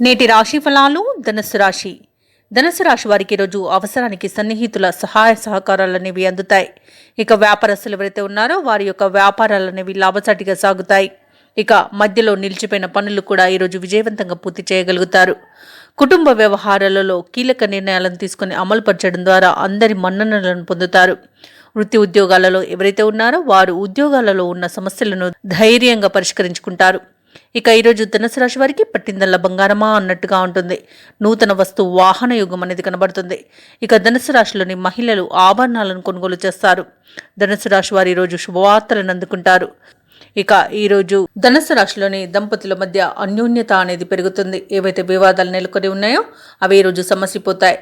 నేటి రాశి ఫలాలు. ధనుసు రాశి వారికి ఈరోజు అవసరానికి సన్నిహితుల సహాయ సహకారాలనేవి అందుతాయి. ఇక వ్యాపారస్తులు ఎవరైతే ఉన్నారో వారి యొక్క వ్యాపారాలనేవి లాభసాటిగా సాగుతాయి. ఇక మధ్యలో నిలిచిపోయిన పనులు కూడా ఈరోజు విజయవంతంగా పూర్తి చేయగలుగుతారు. కుటుంబ వ్యవహారాలలో కీలక నిర్ణయాలను తీసుకుని అమలుపరచడం ద్వారా అందరి మన్ననలను పొందుతారు. వృత్తి ఉద్యోగాలలో ఎవరైతే ఉన్నారో వారు ఉద్యోగాలలో ఉన్న సమస్యలను ధైర్యంగా పరిష్కరించుకుంటారు. ఇక ఈరోజు ధనుసు రాశి వారికి పట్టిందల్లా బంగారమా అన్నట్టుగా ఉంటుంది. నూతన వస్తు వాహన యుగం అనేది కనబడుతుంది. ఇక ధనుసు రాశిలోని మహిళలు ఆభరణాలను కొనుగోలు చేస్తారు. ధనుసు రాశి వారు ఈరోజు శుభవార్తలను అందుకుంటారు. ఇక ఈరోజు ధనుసు రాశిలోని దంపతుల మధ్య అన్యోన్యత అనేది పెరుగుతుంది. ఏవైతే వివాదాలు నెలకొని ఉన్నాయో అవి ఈరోజు సమసిపోతాయి.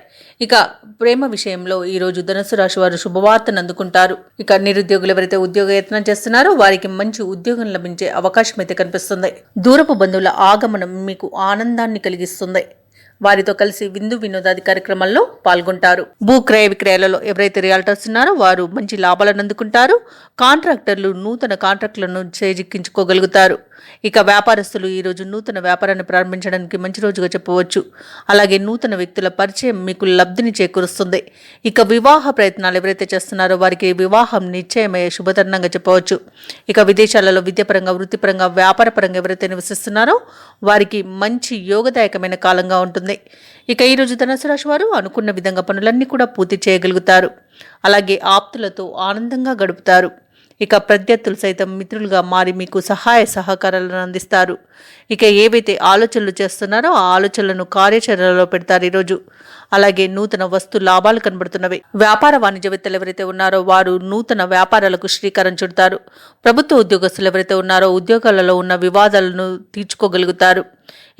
ఇక ప్రేమ విషయంలో ఈరోజు ధనుసు రాశి వారు శుభవార్తను అందుకుంటారు. ఇక నిరుద్యోగులు ఎవరైతే ఉద్యోగ యత్నం చేస్తున్నారో వారికి మంచి ఉద్యోగం లభించే అవకాశం అయితే కనిపిస్తుంది. దూరపు బంధువుల ఆగమనం మీకు ఆనందాన్ని కలిగిస్తుంది. వారితో కలిసి విందు వినోదాది కార్యక్రమాల్లో పాల్గొంటారు. భూ క్రయ విక్రయాలలో ఎవరైతే రియాల్టర్స్ ఉన్నారో వారు మంచి లాభాలను అందుకుంటారు. కాంట్రాక్టర్లు నూతన కాంట్రాక్టులను చేజిక్కించుకోగలుగుతారు. ఇక వ్యాపారస్తులు ఈరోజు నూతన వ్యాపారాన్ని ప్రారంభించడానికి మంచి రోజుగా చెప్పవచ్చు. అలాగే నూతన వ్యక్తుల పరిచయం మీకు లబ్ధిని చేకూరుస్తుంది. ఇక వివాహ ప్రయత్నాలు ఎవరైతే చేస్తున్నారో వారికి వివాహం నిశ్చయమయ్యే శుభతరుణంగా చెప్పవచ్చు. ఇక విదేశాలలో విద్యాపరంగా, వృత్తిపరంగా, వ్యాపారపరంగా ఎవరైతే నివసిస్తున్నారో వారికి మంచి యోగదాయకమైన కాలంగా ఉంటుంది. ఇక ఈరోజు ధనుసు రాశి వారు అనుకున్న విధంగా పనులన్నీ కూడా పూర్తి చేయగలుగుతారు. అలాగే ఆప్తులతో ఆనందంగా గడుపుతారు. ఇక ప్రత్యర్థులు సైతం మిత్రులుగా మారి మీకు సహాయ సహకారాలను అందిస్తారు. ఇక ఏవైతే ఆలోచనలు చేస్తున్నారో ఆ ఆలోచనలను కార్యాచరణలో పెడతారు ఈరోజు. అలాగే నూతన వస్తు లాభాలు కనబడుతున్నవి. వ్యాపార వాణిజ్యవేత్తలు ఎవరైతే ఉన్నారో వారు నూతన వ్యాపారాలకు శ్రీకారం చుడతారు. ప్రభుత్వ ఉద్యోగస్తులు ఎవరైతే ఉన్నారో ఉద్యోగాలలో ఉన్న వివాదాలను తీర్చుకోగలుగుతారు.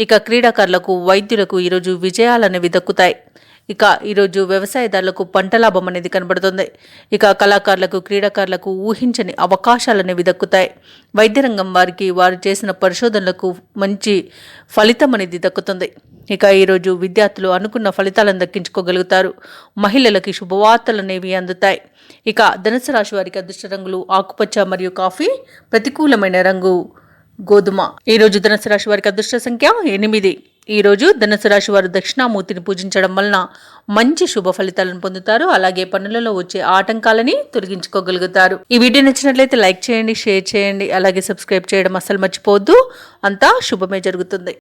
ఇక క్రీడాకారులకు, వైద్యులకు ఈరోజు విజయాలనేవి దక్కుతాయి. ఇక ఈరోజు వ్యవసాయదారులకు పంట లాభం అనేది కనబడుతుంది. ఇక కళాకారులకు, క్రీడాకారులకు ఊహించని అవకాశాలనేవి దక్కుతాయి. వైద్య రంగం వారికి వారు చేసిన పరిశోధనలకు మంచి ఫలితం అనేది దక్కుతుంది. ఇక ఈరోజు విద్యార్థులు అనుకున్న ఫలితాలను దక్కించుకోగలుగుతారు. మహిళలకి శుభవార్తలు అనేవి అందుతాయి. ఇక ధనుసు రాశి వారికి అదృష్ట రంగులు ఆకుపచ్చ మరియు కాఫీ. ప్రతికూలమైన రంగు గోధుమ. ఈరోజు ధనుసు రాశి వారికి అదృష్ట సంఖ్య 8. ఈరోజు ధనుసు రాశి వారు దక్షిణామూర్తిని పూజించడం వలన మంచి శుభ ఫలితాలను పొందుతారు. అలాగే పనులలో వచ్చే ఆటంకాలని తొలగించుకోగలుగుతారు. ఈ వీడియో నచ్చినట్లయితే లైక్ చేయండి, షేర్ చేయండి, అలాగే సబ్స్క్రైబ్ చేయడం అస్సలు మర్చిపోవద్దు. అంతా శుభమే జరుగుతుంది.